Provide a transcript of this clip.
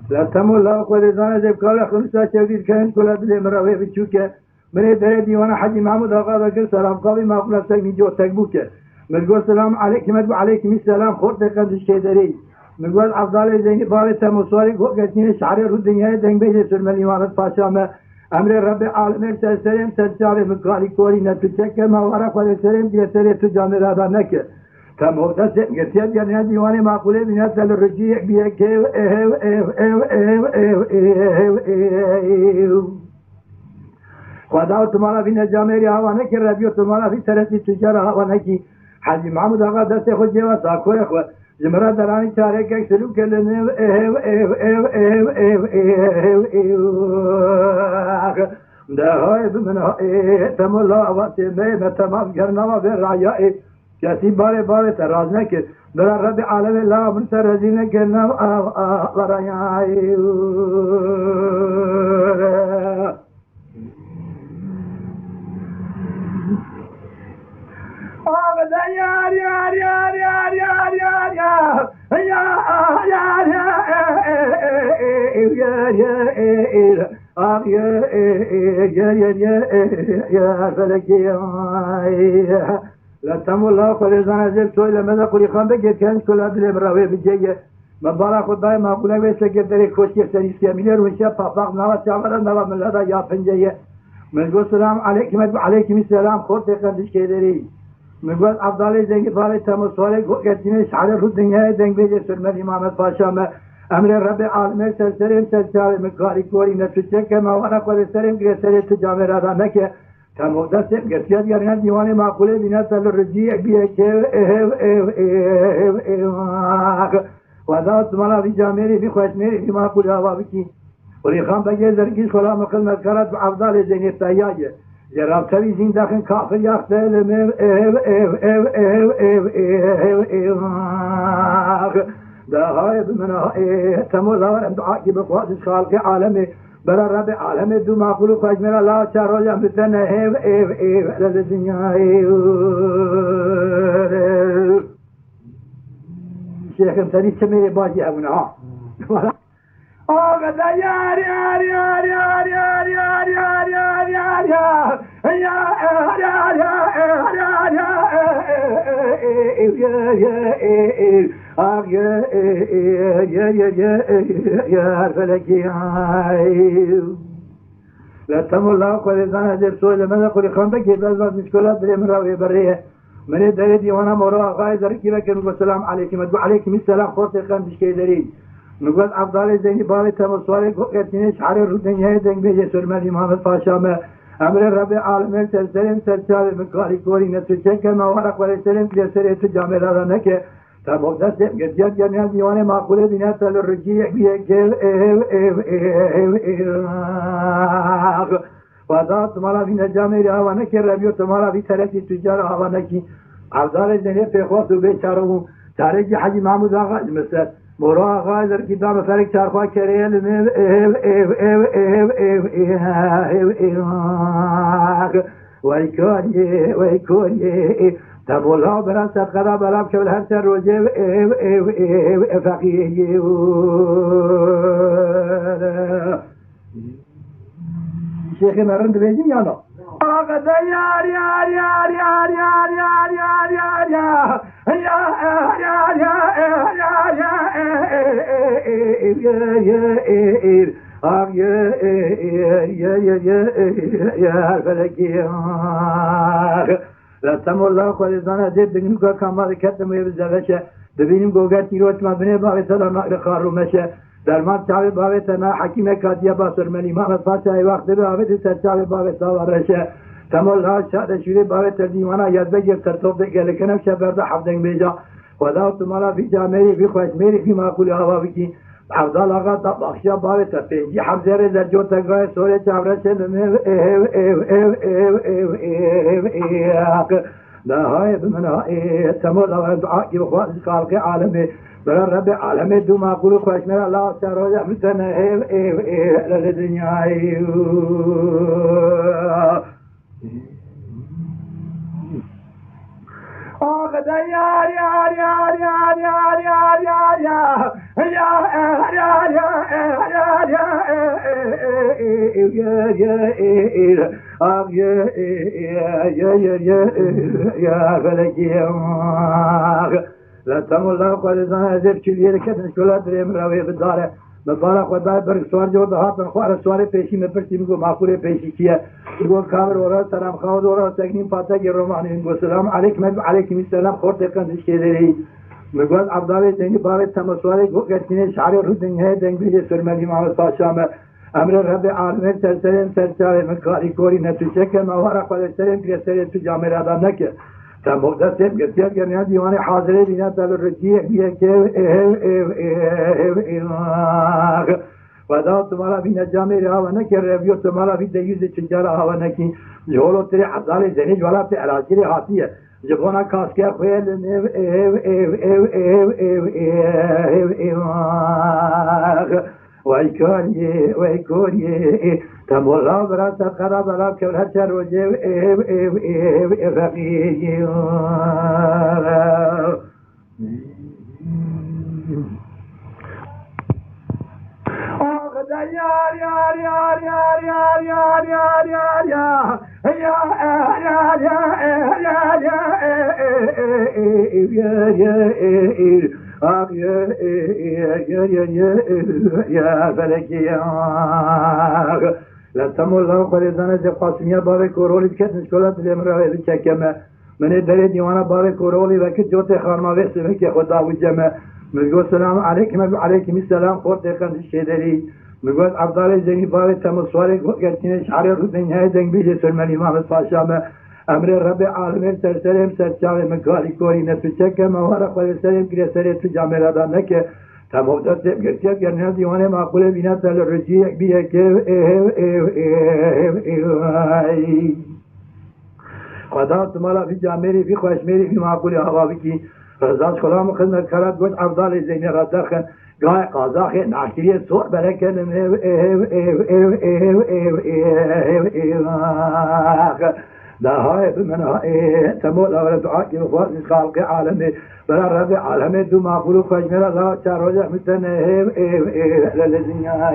لا تملا خود زن زب کال خمسة شدید کن کلا دل مراوی بچوکه من در دیوان حجی محمود آقا بکر سلام قاوی مقبول تک میجو تک بوکه مگو سلام علیکم و علیکم السلام خورد قدش کدری مگو افضل زینی بار تمسواری گفتین شعر رو دنیای دنگ به سلمان امامت پاشا امر رب عالمین سلام سلام مکالی کوری نتوچک ما ورا خود سلام دی سر تو جامعه را نکه تمام دست گرتیت یعنی دیوان معقوله بینات دل رجیع بیه که خدا تمالا فی نجامه هوانه که ربیو تمالا فی ترسی تجار هوانه کی حاجی محمود آقا دست خود جوا ساکوی خود زمرا درانی چاره که سلوک کلنه ده های بمنها تمالا آواتی به تمام گرنوا به رعیائی کسی باره تراز نکرد برای رب عالم لا من سر رزی نکردم برای لا تملا خود زن زب توی لمده قلی خان بگید کنج کلا دل مراوی بجیه مبارا خود دای معقوله ویسه که داری کوشی سنیسیه میلر ویشه پاپاق نوا چاورا نوا ملدا یا پنجیه مگو سلام علیکم و علیکم السلام خورد قدش که داری مگو افضل زنگی فاره تمسواره گفتین شعر رو دنیای دنگ بیجه سلمان امامت پاشا امر رب عالمین سلسلم مکاری کوری نتوچک ما ورا خود سلم گرسل تو جامعه را نکه تمام دست گرتیت یعنی دیوان معقوله بینات دل رجیع بیه که خدا تمالا فی جامعه فی خوشمری فی معقوله هوا بکی ولی خان بگه زرگیش خلا مقل مذکرات و افضل زینی تایاجه جرابتوی زین داخل کافر یاخته لمن ده های بمنها تمولا ورم دعاکی بخواهد خالق عالمه برای رب عالم دو معقول خوش میرا لا چارو جام بتنه لذ دنیا شیخ امتنی چه میره بازی همونه ها آقا یار یار یار یار یار یار یار یار یار فلکی لا تملا خود زن زب سوی لمده قلی خان بگید باز مشکلات دل مراوی بریه من در دیوانا مورا آقای درکی بکن سلام علیکم و علیکم السلام خورد قدش که داری مگو افضل زینی بار تمسواره گفتین شعر رو دنیای دنگ بیجه سلمان امامت پاشا امر رب عالمین سلسلم مکاری کوری نتوچک ما ورا خود سلم که سر تو جامعه را نکه تمام دست گرتیت یعنی دیوان معقوله بینات دل رجیع بیه که خدا تمالا فی نجامه هوانه که ربیو تمالا فی ترسی تجار هوانه کی افضل زینی پیخواست و بیچارو تارجی حجی محمود آقا مثل مورا آقای در کتاب فرق چارخواه کریل وی کوریه تبولا برا صدقه بلاب که هر سر روزه فقیه شیخ مرند بیجیم یا نه آقا یار یار یار یار یار یار یار یار فلکی لا تملا خود زن زب بگیم که کامل کتم و بزدشه ببینیم گوگر تیروت ما بنه باقی سلام نقل خارو مشه درمان چاوی باقی تنا حکیم کاتیا با سرمنی محمد پاشای وقت به آوید سر چاوی باقی ساورشه تملا شاد شوری باقی تردیوانا یاد بگیر ترتوب بگیر کنم شبرده حفظنگ بیجا خدا تمالا فی جامعه فی خوشمری فی معقول هوا بکی افضل آقا بخشا باقی تپنجی حفظه در جو تگاه سوره چاورشه دهای بمنای تمول و دعا کی بخواست خالق عالم برا رب عالم دو معقول خوش میرا الله سر رحمتنا للدنیای آخ یار یار یار یار یار یار یار يا فلك لا تمر الله قال زنا زب كبير كتن شولا دريم راوي بالدار مبارك خدا برق سوار جو دهات خوار سوار پیشی میں پرسی کو معقول پیشی کیا گو کامر ورا سلام خود ورا تگنیم پاتا کی رومانی گو سلام علیکم علیکم السلام خورت کن شیدری مگواد عبدالله زینی بار تمسواری گو کتنی شعر رو دنیا دنگی سرمدی محمد پاشا میں امر رب عالمین سرسرین سرچار مکاری کوری نتوچه که موارا خود سرین که سرین تو جامعه رادا نکه تا مقدسیم گرتیار گرنیان دیوان حاضره دینا تل رجیه بیه که و دا تمہارا بھی نجامے رہا و نکر ریویو تمہارا بھی دیوز چنجارا ہوا نکی جولو تیرے عبدالله زینج والا تے علاجی ہاتی ہے جبونا کاس کیا خویل ويكوني تمولا برا تقرا بلا كبر تروجي فقيه يار يار يار يار يار يار يار يار يا فلك لا تمر الله قريزانا جب قاسمية بارك ورولي كتن شكولات الامرأة بچكمه من الدري ديوانا بارك ورولي وكت جوتي خارما ويسمك يا خدا وجمه ملقو السلام عليكم وعليكم السلام خورت يقن الشيدري ملقو عبدالله زيني بارك تمصواري قلتين شعري رودن هاي دنگ بيجي سلمان امام الفاشامه امر رب عالمين سرسرم سرچاوه مكاري كوري نتوچك موارق ولسرم كرسرم تو جامعه رادا نكه تمودا سب گرتیا گرنیا دیوانه معقوله بینا تل رجی بیه که خدا تمالا فی جامعه فی خوش میری فی معقوله هوا کی رضاش خدا خدمت کرد گوش عبدالله زینی را دخن گاه قازاخ ناشری سور برکن دهای بمنهای تمول اول دعا کی بخواست خالق عالمه برا رب عالمه دو معقول خوش میرا الله چار روزه متنه للدنیا